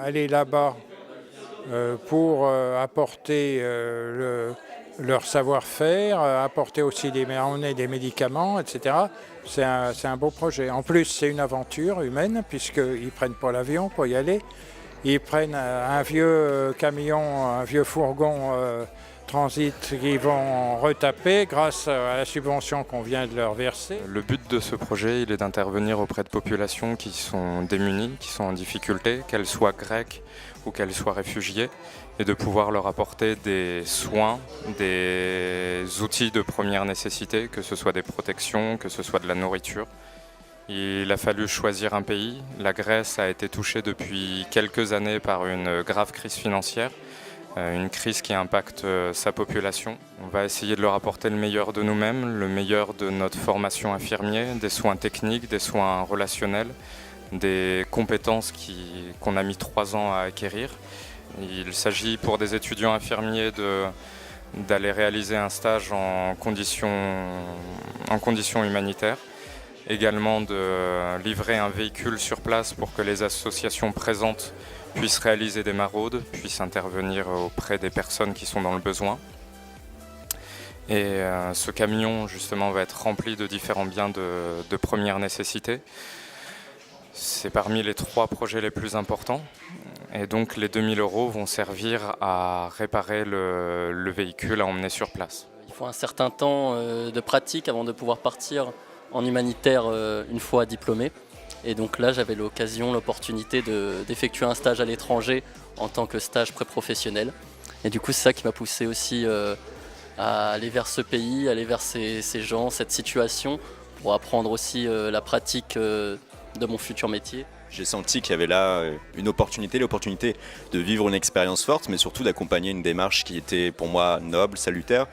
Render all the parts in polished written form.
aller là-bas pour apporter leur savoir-faire, apporter aussi emmener des médicaments, etc. C'est un beau projet. En plus, c'est une aventure humaine, puisqu'ils ne prennent pas l'avion pour y aller. Ils prennent un vieux camion, un vieux fourgon transit qu'ils vont retaper grâce à la subvention qu'on vient de leur verser. Le but de ce projet, il est d'intervenir auprès de populations qui sont démunies, qui sont en difficulté, qu'elles soient grecques ou qu'elles soient réfugiées, et de pouvoir leur apporter des soins, des outils de première nécessité, que ce soit des protections, que ce soit de la nourriture. Il a fallu choisir un pays. La Grèce a été touchée depuis quelques années par une grave crise financière, une crise qui impacte sa population. On va essayer de leur apporter le meilleur de nous-mêmes, le meilleur de notre formation infirmier, des soins techniques, des soins relationnels, des compétences qu'on a mis 3 ans à acquérir. Il s'agit pour des étudiants infirmiers d'aller réaliser un stage en conditions humanitaires. Également de livrer un véhicule sur place pour que les associations présentes puissent réaliser des maraudes, puissent intervenir auprès des personnes qui sont dans le besoin. Et ce camion justement va être rempli de différents biens de première nécessité. C'est parmi les 3 projets les plus importants. Et donc les 2 000 € vont servir à réparer le véhicule à emmener sur place. Il faut un certain temps de pratique avant de pouvoir partir en humanitaire une fois diplômé. Et donc là, j'avais l'opportunité d'effectuer un stage à l'étranger en tant que stage pré-professionnel. Et du coup, c'est ça qui m'a poussé aussi à aller vers ce pays, aller vers ces gens, cette situation, pour apprendre aussi la pratique de mon futur métier. J'ai senti qu'il y avait là l'opportunité de vivre une expérience forte, mais surtout d'accompagner une démarche qui était pour moi noble, salutaire.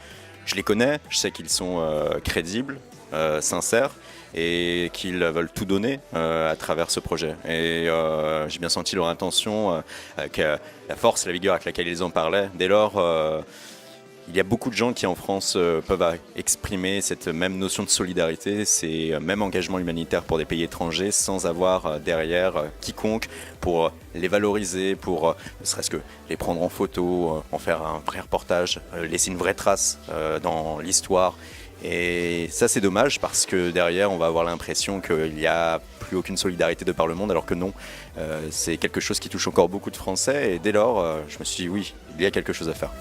Je les connais, je sais qu'ils sont crédibles, sincères, et qu'ils veulent tout donner à travers ce projet. Et j'ai bien senti leur intention, avec la force et la vigueur avec laquelle ils en parlaient. Dès lors, il y a beaucoup de gens qui en France peuvent exprimer cette même notion de solidarité, ces mêmes engagements humanitaires pour des pays étrangers sans avoir derrière quiconque pour les valoriser, pour ne serait-ce que les prendre en photo, en faire un vrai reportage, laisser une vraie trace dans l'histoire. Et ça c'est dommage parce que derrière on va avoir l'impression qu'il n'y a plus aucune solidarité de par le monde, alors que non, c'est quelque chose qui touche encore beaucoup de Français, et dès lors je me suis dit oui, il y a quelque chose à faire.